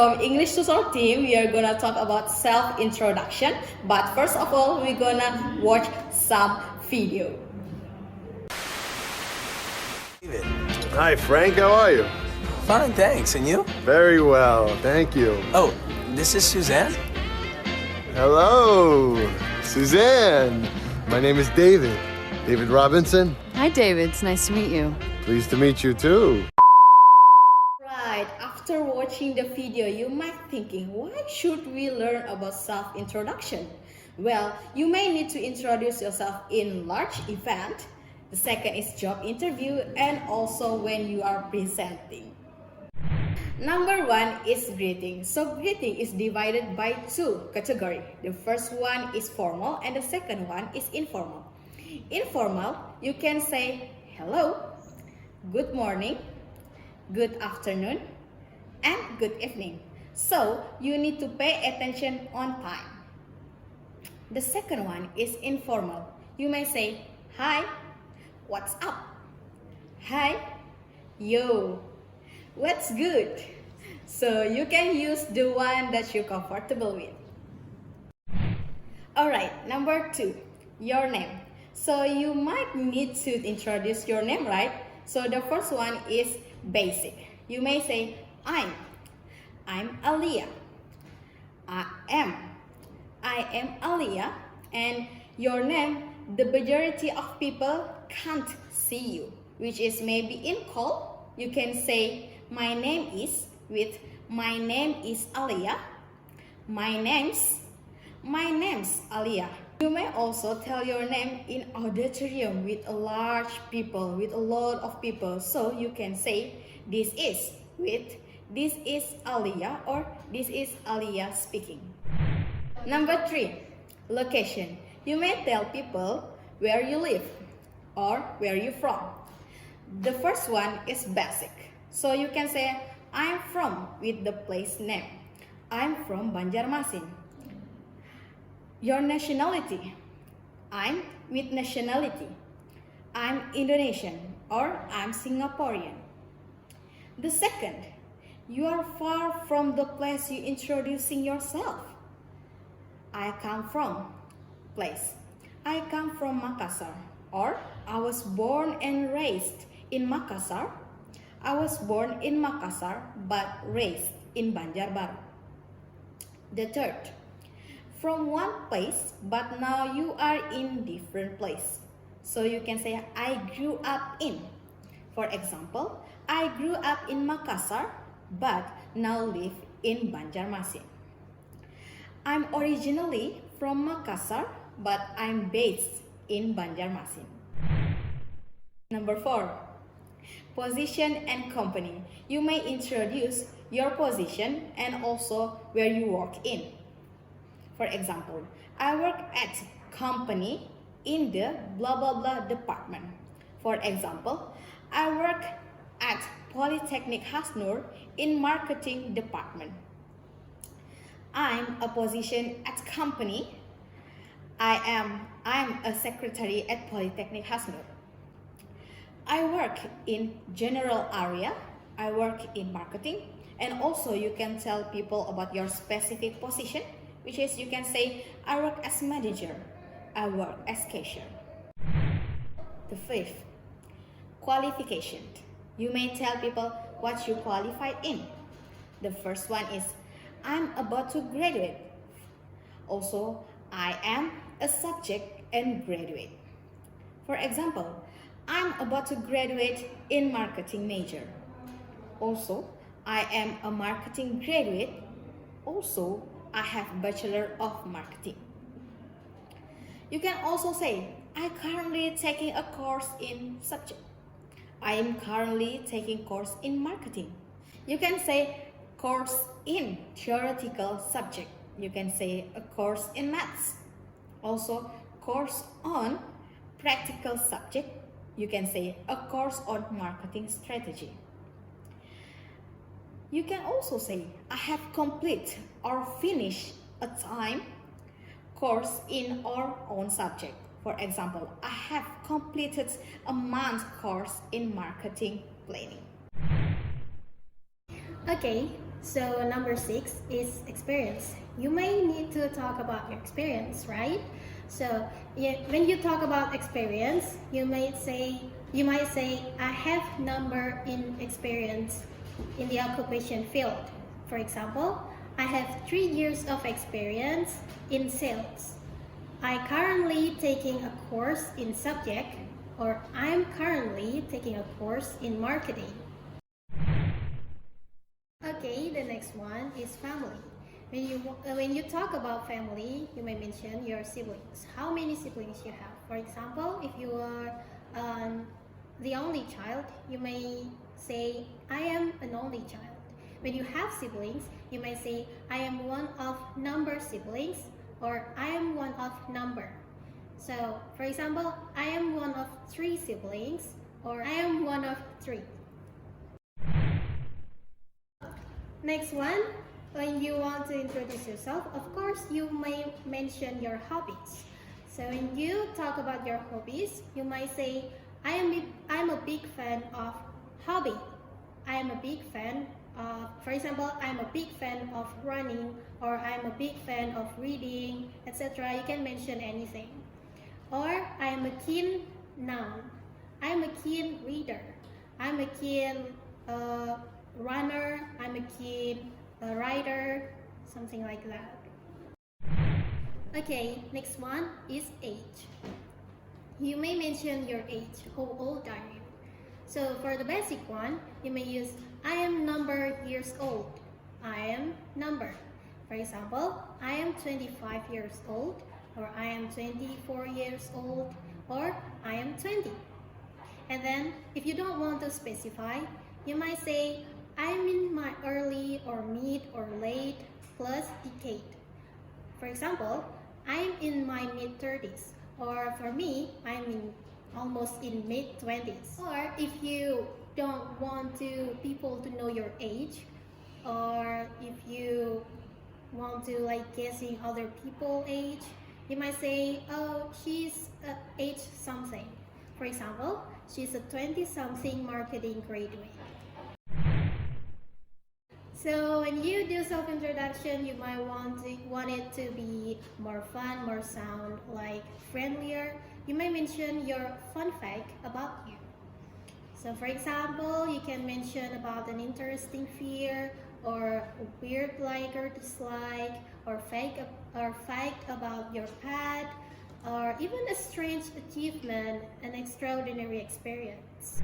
from English Tutor team, we are gonna talk about self-introduction. But first of all, we're gonna watch some video. David. Hi, Frank. How are you? Fine, thanks. And you? Very well, thank you. Oh, this is Suzanne? Hello, Suzanne. My name is David. David Robinson. Hi, David. It's nice to meet you. Pleased to meet you too. Right, after watching the video, you might thinking, why should we learn about self-introduction? Well, you may need to introduce yourself in large event. The second is job interview and also when you are presenting. Number one is greeting. So greeting is divided by two categories. The first one is formal and the second one is informal. Informal, you can say hello, good morning, good afternoon, and good evening. So you need to pay attention on time. The second one is informal. You may say hi, what's up? Hi, yo, what's good? So you can use the one that you're comfortable with. Alright, number two, your name. So you might need to introduce your name, right? So the first one is basic. You may say, I'm Alia. I am Alia. And your name, the majority of people can't see you, which is maybe in call, you can say, my name is with my name is Alia. My name's Alia. You may also tell your name in auditorium with a large people, with a lot of people. So you can say this is Alia or this is Alia speaking. Number three, location. You may tell people where you live or where you're from. The first one is basic. So you can say I'm from with the place name. I'm from Banjarmasin. Your nationality. I'm with nationality. I'm Indonesian or I'm Singaporean. The second, you are far from the place you introducing yourself. I come from place. I come from Makassar or I was born and raised in Makassar. I was born in Makassar but raised in Banjarbaru. The third, from one place but now you are in different place. So you can say I grew up in. For example, I grew up in Makassar but now live in Banjarmasin. I'm originally from Makassar but I'm based in Banjarmasin. Number four, position and company. You may introduce your position and also where you work in. For example, I work at company in the blah blah blah department. For example, I work at Polytechnic Hasnur in marketing department. I'm a position at company. I'm a secretary at Polytechnic Hasnur. I work in general area. I work in marketing. And also you can tell people about your specific position, which is you can say, I work as manager. I work as cashier. The fifth, qualification. You may tell people what you qualified in. The first one is, I'm about to graduate. Also, I am a subject and graduate. For example, I'm about to graduate in marketing major. Also, I am a marketing graduate. Also, I have Bachelor of Marketing. You can also say, I currently taking a course in subject. I am currently taking course in marketing. You can say course in theoretical subject. You can say a course in maths. Also, course on practical subject. You can say a course on marketing strategy. You can also say, I have complete or finished a time course in our own subject. For example, I have completed a month course in marketing planning. Okay, So number 6 is experience. You may need to talk about your experience, right? So when you talk about experience, you might say I have number in experience in the occupation field. For example, I have 3 years of experience in sales. I currently taking a course in subject, or I'm currently taking a course in marketing. Okay, the next one is family. When you talk about family, you may mention your siblings. How many siblings you have? For example, if you are the only child, you may say, I am an only child. When you have siblings, you may say, I am one of number siblings, or I am one of number. So, for example, I am one of 3 siblings, or I am one of 3. Next one, when you want to introduce yourself, of course, you may mention your hobbies. So when you talk about your hobbies, you might say, I'm a big fan of hobby. I am a big fan of, for example, I'm a big fan of running, or I'm a big fan of reading, etc. You can mention anything. Or I'm a keen noun. I'm a keen reader. I'm a keen runner. I'm a keen writer, something like that. Okay, next one is age. You may mention your age. How old are you? So for the basic one, you may use I am number years old. I am number. For example, I am 25 years old, or I am 24 years old, or I am 20. And then if you don't want to specify, you might say I'm in my early or mid or late plus decade. For example, I'm in my mid-30s, or for me, I'm almost in mid-20s. Or if you don't want people to know your age, or if you want to guessing other people's age, you might say, oh, she's age something. For example, she's a 20-something marketing graduate. So when you do self-introduction, you might want it to be more fun, more sound friendlier. You may mention your fun fact about you. So for example, you can mention about an interesting fear, or weird like or dislike, or fact about your pet, or even a strange achievement, an extraordinary experience.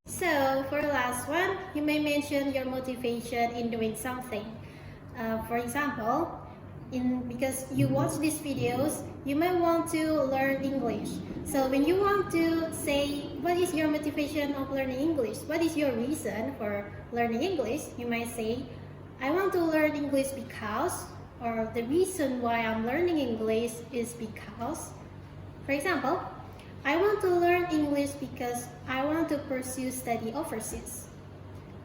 So for the last one, you may mention your motivation in doing something. For example, because you watch these videos, you may want to learn English. So when you want to say, what is your motivation of learning English? What is your reason for learning English? You might say, I want to learn English because, or the reason why I'm learning English is because. For example, I want to learn English because I want to pursue study overseas.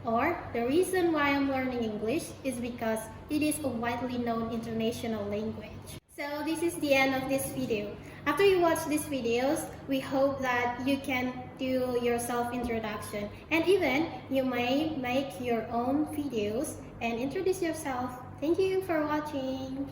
Or the reason why I'm learning English is because it is a widely known international language. So this is the end of this video. After you watch these videos, we hope that you can do your self-introduction, and even you may make your own videos and introduce yourself. Thank you for watching.